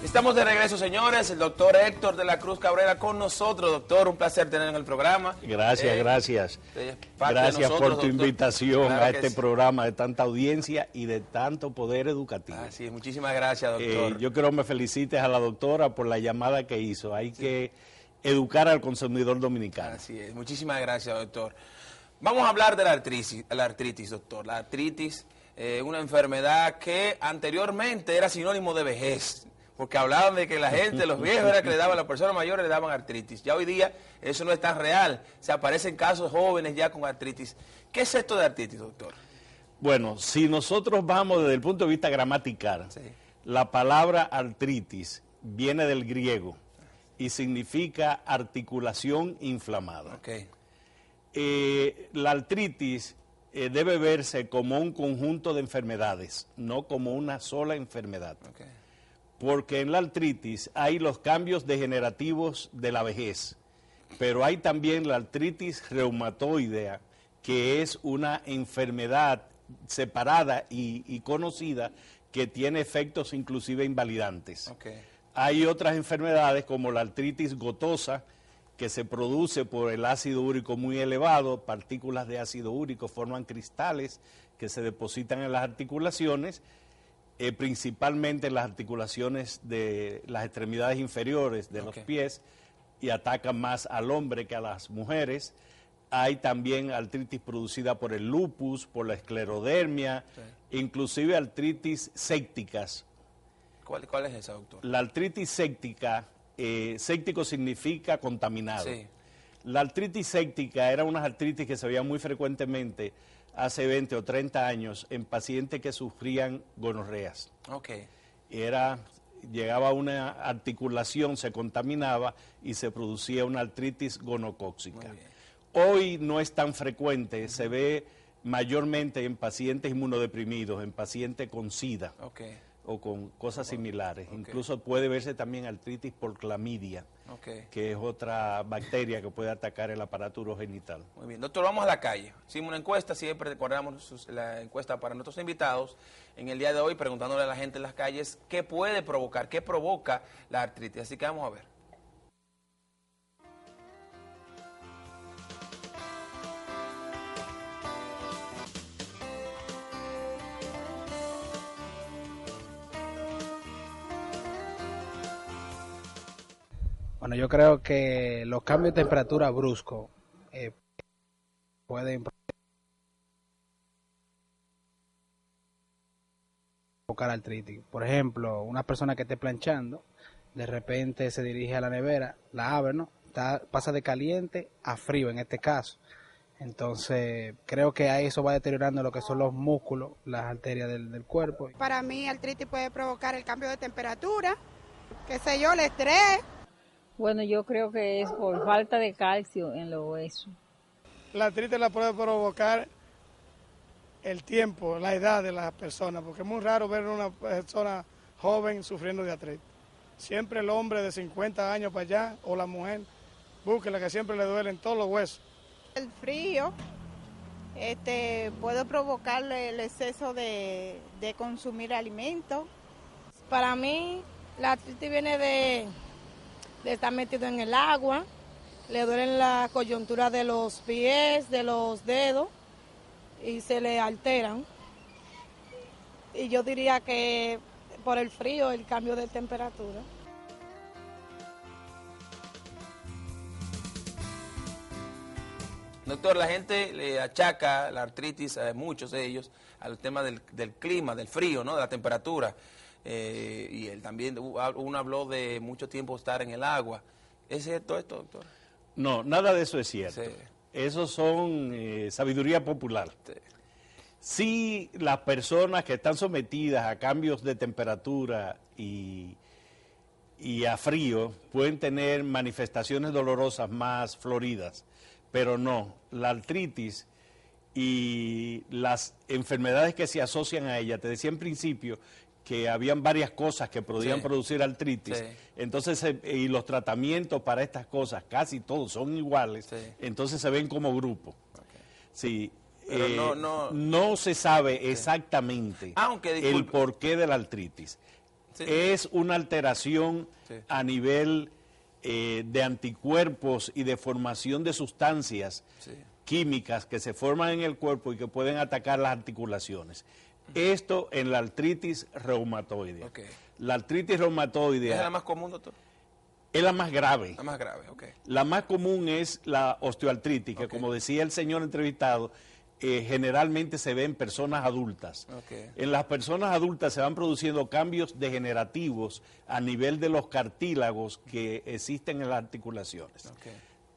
Estamos de regreso, señores. El doctor Héctor de la Cruz Cabrera con nosotros. Doctor, un placer tenerlo en el programa. Gracias. Gracias por tu invitación claro a este programa de tanta audiencia y de tanto poder educativo. Así es, muchísimas gracias, doctor. Yo quiero que me felicites a la doctora por la llamada que hizo. Hay que educar al consumidor dominicano. Así es, muchísimas gracias, doctor. Vamos a hablar de la artritis, doctor. La artritis es una enfermedad que anteriormente era sinónimo de vejez. Porque hablaban de que la gente, los viejos, era que le daban a las personas mayores, le daban artritis. Ya hoy día eso no es tan real. Se aparecen casos jóvenes ya con artritis. ¿Qué es esto de artritis, doctor? Bueno, si nosotros vamos desde el punto de vista gramatical, la palabra artritis viene del griego y significa articulación inflamada. La artritis debe verse como un conjunto de enfermedades, no como una sola enfermedad. Porque en la artritis hay los cambios degenerativos de la vejez, pero hay también la artritis reumatoidea, que es una enfermedad separada y conocida que tiene efectos inclusive invalidantes. Hay otras enfermedades como la artritis gotosa, que se produce por el ácido úrico muy elevado. Partículas de ácido úrico forman cristales que se depositan en las articulaciones, principalmente en las articulaciones de las extremidades inferiores de los pies, y atacan más al hombre que a las mujeres. Hay también artritis producida por el lupus, por la esclerodermia, inclusive artritis sépticas. ¿Cuál es esa, doctor? La artritis séptica, séptico significa contaminado. La artritis séptica era una artritis que se veía muy frecuentemente hace 20 o 30 años en pacientes que sufrían gonorreas. Llegaba a una articulación, se contaminaba y se producía una artritis gonocócica. Hoy no es tan frecuente, se ve mayormente en pacientes inmunodeprimidos, en pacientes con SIDA o con cosas similares. Incluso puede verse también artritis por clamidia, que es otra bacteria que puede atacar el aparato urogenital. Muy bien, doctor, vamos a la calle. Hicimos una encuesta, siempre recordamos la encuesta para nuestros invitados. En el día de hoy, preguntándole a la gente en las calles qué puede provocar, qué provoca la artritis. Así que vamos a ver. Bueno, yo creo que los cambios de temperatura bruscos pueden provocar artritis. Por ejemplo, una persona que esté planchando, de repente se dirige a la nevera, la abre, ¿no? Pasa de caliente a frío en este caso. Entonces, creo que a eso va deteriorando lo que son los músculos, las arterias del cuerpo. Para mí, artritis puede provocar el cambio de temperatura, qué sé yo, el estrés. Bueno, yo creo que es por falta de calcio en los huesos. La artritis la puede provocar el tiempo, la edad de las personas, porque es muy raro ver a una persona joven sufriendo de artritis. Siempre el hombre de 50 años para allá, o la mujer, búsquela, que siempre le duelen todos los huesos. El frío puede provocarle el exceso de consumir alimentos. Para mí, la artritis viene de estar metido en el agua, le duelen la coyuntura de los pies, de los dedos y se le alteran. Y yo diría que por el frío, el cambio de temperatura. Doctor, la gente le achaca la artritis, muchos de ellos, al tema del clima, del frío, ¿no? De la temperatura. Y él también, uno habló de mucho tiempo estar en el agua. ¿Es cierto esto, doctor? No, nada de eso es cierto. Eso son sabiduría popular. Sí, las personas que están sometidas a cambios de temperatura y a frío pueden tener manifestaciones dolorosas más floridas, pero no, la artritis y las enfermedades que se asocian a ella, te decía en principio que habían varias cosas que podían producir artritis, entonces y los tratamientos para estas cosas casi todos son iguales, entonces se ven como grupo. Pero no se sabe exactamente el porqué de la artritis. Sí. Es una alteración a nivel de anticuerpos y de formación de sustancias químicas que se forman en el cuerpo y que pueden atacar las articulaciones. Esto en la artritis reumatoide. Okay. La artritis reumatoide... ¿Es la más común, doctor? Es la más grave. La más grave, ok. La más común es la osteoartritis, que como decía el señor entrevistado, generalmente se ve en personas adultas. Okay. En las personas adultas se van produciendo cambios degenerativos a nivel de los cartílagos que existen en las articulaciones. Okay.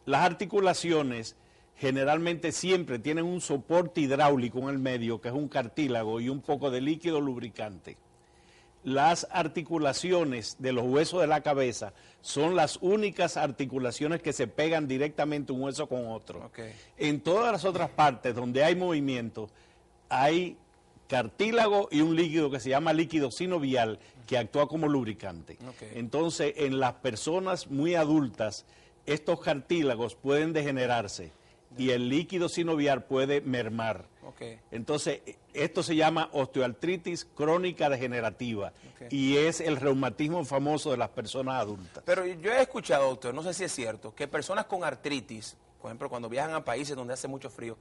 Las articulaciones generalmente siempre tienen un soporte hidráulico en el medio, que es un cartílago y un poco de líquido lubricante. Las articulaciones de los huesos de la cabeza son las únicas articulaciones que se pegan directamente un hueso con otro. Okay. En todas las otras partes donde hay movimiento, hay cartílago y un líquido que se llama líquido sinovial que actúa como lubricante. Okay. Entonces, en las personas muy adultas, estos cartílagos pueden degenerarse y el líquido sinovial puede mermar. Okay. Entonces, esto se llama osteoartritis crónica degenerativa y es el reumatismo famoso de las personas adultas. Pero yo he escuchado, doctor, no sé si es cierto, que personas con artritis, por ejemplo, cuando viajan a países donde hace mucho frío,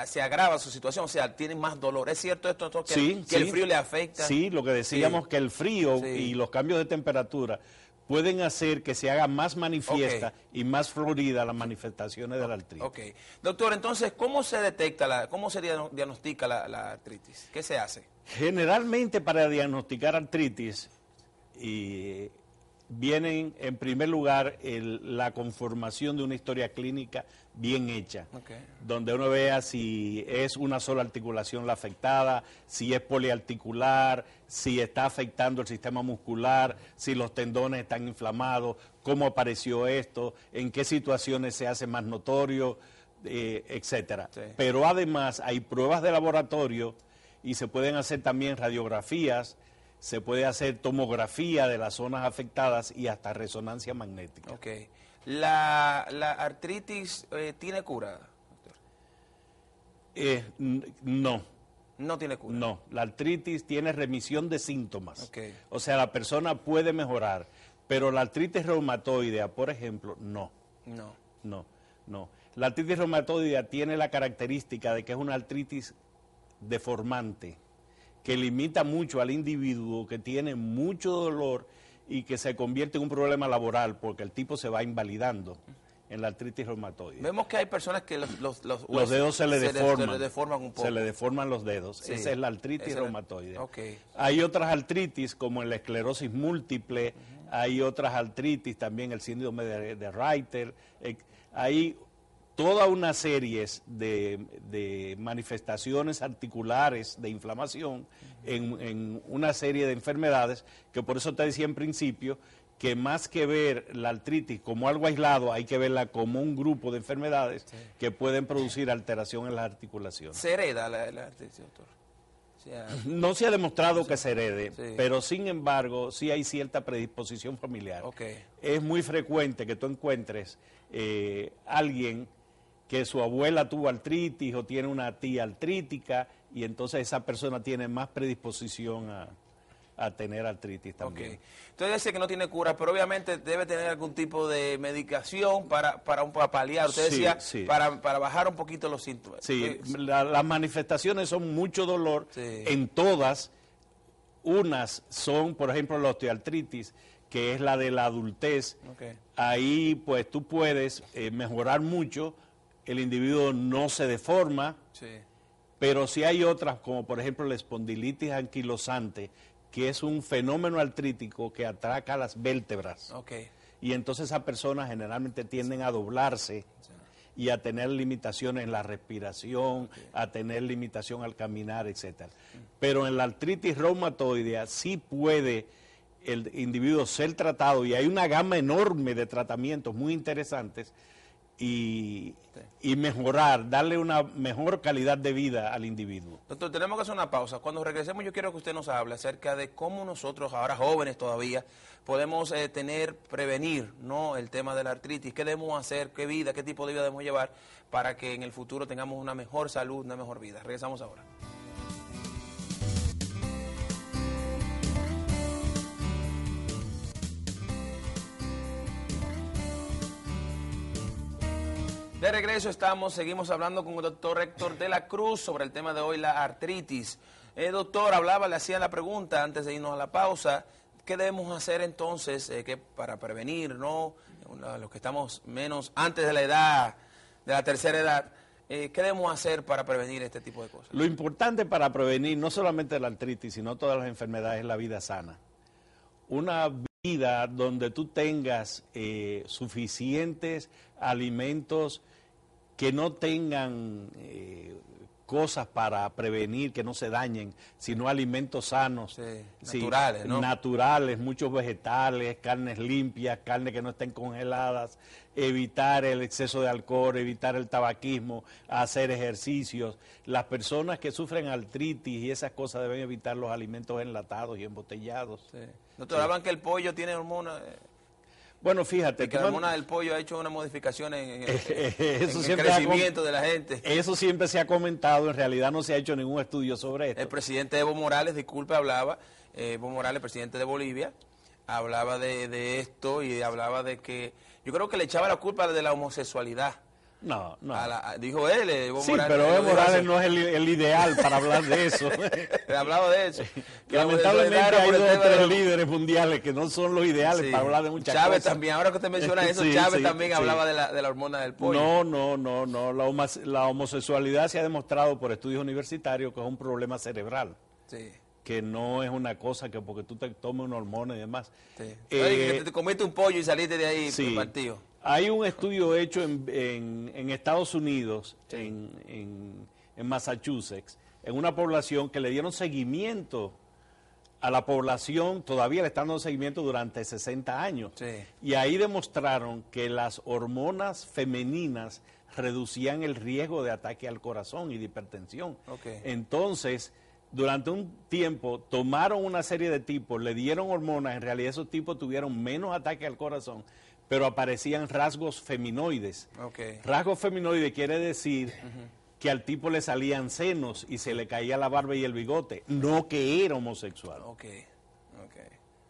se agrava su situación, o sea, tienen más dolor. ¿Es cierto esto, doctor, que el frío le afecta? Sí, lo que decíamos, que el frío y los cambios de temperatura pueden hacer que se haga más manifiesta y más florida las manifestaciones de la artritis. Ok. Doctor, entonces, ¿cómo se detecta, cómo se diagnostica la artritis? ¿Qué se hace? Generalmente para diagnosticar artritis vienen en primer lugar la conformación de una historia clínica bien hecha, donde uno vea si es una sola articulación la afectada, si es poliarticular, si está afectando el sistema muscular, si los tendones están inflamados, cómo apareció esto, en qué situaciones se hace más notorio, etcétera. Sí. Pero además hay pruebas de laboratorio y se pueden hacer también radiografías, se puede hacer tomografía de las zonas afectadas y hasta resonancia magnética. Ok. ¿La artritis tiene cura, doctor? No. ¿No tiene cura? No, la artritis tiene remisión de síntomas. Okay. O sea, la persona puede mejorar, pero la artritis reumatoidea, por ejemplo, no. No. La artritis reumatoidea tiene la característica de que es una artritis deformante, que limita mucho al individuo, que tiene mucho dolor y que se convierte en un problema laboral porque el tipo se va invalidando en la artritis reumatoide. Vemos que hay personas que los dedos se le deforman un poco. Se le deforman los dedos. Sí. Esa es la artritis reumatoide. Okay. Hay otras artritis como la esclerosis múltiple, hay otras artritis también, el síndrome de Reiter. Hay toda una serie de manifestaciones articulares de inflamación en una serie de enfermedades, que por eso te decía en principio que más que ver la artritis como algo aislado, hay que verla como un grupo de enfermedades que pueden producir alteración en las articulaciones. ¿Se hereda la artritis, doctor? No se ha demostrado que se herede, pero sin embargo sí hay cierta predisposición familiar. Es muy frecuente que tú encuentres alguien que su abuela tuvo artritis o tiene una tía artrítica y entonces esa persona tiene más predisposición a tener artritis también. Entonces dice que no tiene cura, pero obviamente debe tener algún tipo de medicación para paliar. Usted decía, para bajar un poquito los síntomas. Sí, las manifestaciones son mucho dolor en todas. Unas son, por ejemplo, la osteoartritis, que es la de la adultez. Ahí pues tú puedes mejorar mucho, el individuo no se deforma, pero sí hay otras, como por ejemplo la espondilitis anquilosante, que es un fenómeno artrítico que atraca las vértebras. Y entonces esas personas generalmente tienden a doblarse y a tener limitaciones en la respiración, a tener limitación al caminar, etcétera. Pero en la artritis reumatoidea sí puede el individuo ser tratado y hay una gama enorme de tratamientos muy interesantes y mejorar, darle una mejor calidad de vida al individuo. Doctor, tenemos que hacer una pausa. Cuando regresemos yo quiero que usted nos hable acerca de cómo nosotros, ahora jóvenes todavía, podemos prevenir, ¿no?, el tema de la artritis. ¿Qué debemos hacer? ¿Qué vida? ¿Qué tipo de vida debemos llevar para que en el futuro tengamos una mejor salud, una mejor vida? Regresamos ahora. De regreso seguimos hablando con el doctor Héctor de la Cruz sobre el tema de hoy, la artritis. Doctor, le hacía la pregunta antes de irnos a la pausa, ¿qué debemos hacer entonces para prevenir, ¿no? Los que estamos menos antes de la edad, de la tercera edad, ¿qué debemos hacer para prevenir este tipo de cosas? Lo importante para prevenir no solamente la artritis, sino todas las enfermedades es la vida sana. Una vida donde tú tengas suficientes alimentos que no tengan cosas para prevenir que no se dañen, sino alimentos sanos, naturales, ¿no? Naturales, muchos vegetales, carnes limpias, carnes que no estén congeladas, evitar el exceso de alcohol, evitar el tabaquismo, hacer ejercicios. Las personas que sufren artritis y esas cosas deben evitar los alimentos enlatados y embotellados. Sí. Doctor, hablan que el pollo tiene hormonas. Bueno, fíjate que la hormona del pollo ha hecho una modificación en el crecimiento de la gente. Eso siempre se ha comentado, en realidad no se ha hecho ningún estudio sobre esto. El presidente Evo Morales, Evo Morales, presidente de Bolivia, hablaba de esto y hablaba de que, yo creo que le echaba la culpa de la homosexualidad. No. Dijo él, Evo sí, Morales. Pero Evo Morales no es el ideal para hablar de eso. Hablaba de eso. Lamentablemente hay 2 o 3 líderes mundiales que no son los ideales para hablar de muchas cosas. Chávez también, ahora que usted menciona eso, Chávez también hablaba de la hormona del pollo. No. La homosexualidad se ha demostrado por estudios universitarios que es un problema cerebral. Sí. Que no es una cosa que porque tú te tomes una hormona y demás. Sí. Que te comiste un pollo y saliste de ahí partido. Hay un estudio hecho en Estados Unidos, en Massachusetts, en una población que le dieron seguimiento a la población, todavía le están dando seguimiento durante 60 años. Sí. Y ahí demostraron que las hormonas femeninas reducían el riesgo de ataque al corazón y de hipertensión. Okay. Entonces, durante un tiempo tomaron una serie de tipos, le dieron hormonas, en realidad esos tipos tuvieron menos ataque al corazón, pero aparecían rasgos feminoides. Okay. Rasgos feminoides quiere decir que al tipo le salían senos y se le caía la barba y el bigote, no que era homosexual. Okay.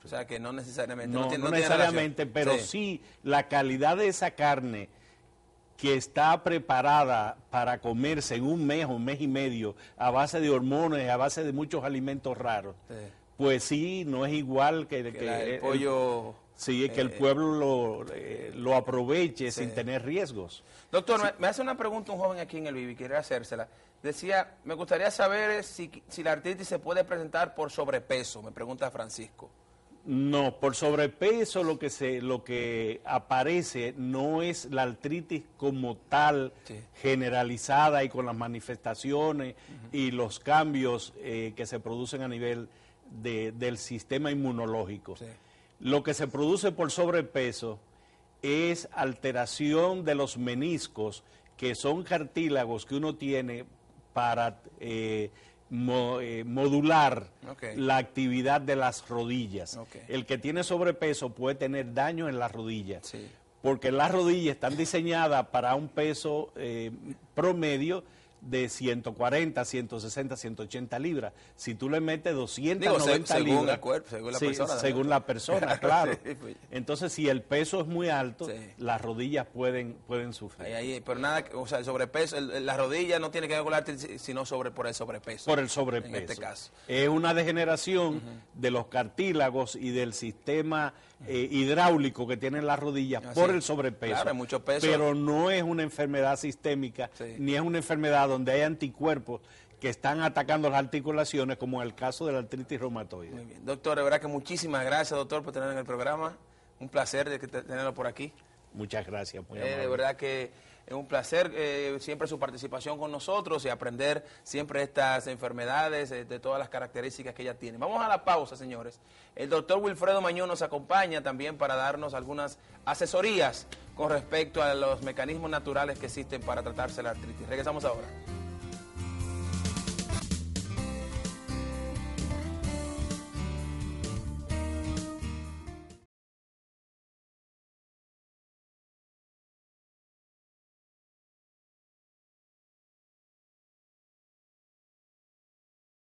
O sea que no necesariamente. No necesariamente, pero sí la calidad de esa carne que está preparada para comerse en un mes y medio, a base de hormonas, a base de muchos alimentos raros, pues sí, no es igual que el pollo. Sí, que el pueblo lo aproveche sin tener riesgos. Doctor, me hace una pregunta un joven aquí en el Vivi, quería hacérsela. Decía, me gustaría saber si la artritis se puede presentar por sobrepeso, me pregunta Francisco. No, por sobrepeso lo que aparece no es la artritis como tal, generalizada y con las manifestaciones y los cambios que se producen a nivel del sistema inmunológico. Sí. Lo que se produce por sobrepeso es alteración de los meniscos, que son cartílagos que uno tiene para modular la actividad de las rodillas. El que tiene sobrepeso puede tener daño en las rodillas, porque las rodillas están diseñadas para un peso promedio de 140, 160, 180 libras. Si tú le metes 290 según libras... el cuerpo, según la persona. Según la persona, claro. Entonces, si el peso es muy alto, las rodillas pueden sufrir. Pero nada, o sea, el sobrepeso, la rodilla no tiene que ver con la artritis, sino por el sobrepeso. Por el sobrepeso. En este caso. Es una degeneración de los cartílagos y del sistema hidráulico que tienen las rodillas por el sobrepeso. Claro, hay mucho peso. Pero no es una enfermedad sistémica, ni es una enfermedad donde hay anticuerpos que están atacando las articulaciones, como en el caso de la artritis reumatoide. Muy bien. Doctor, de verdad que muchísimas gracias, doctor, por tenerlo en el programa. Un placer tenerlo por aquí. Muchas gracias. Muy amable. De verdad que es un placer siempre su participación con nosotros y aprender siempre estas enfermedades, de todas las características que ella tiene. Vamos a la pausa, señores. El doctor Wilfredo Mañón nos acompaña también para darnos algunas asesorías con respecto a los mecanismos naturales que existen para tratarse la artritis. Regresamos ahora.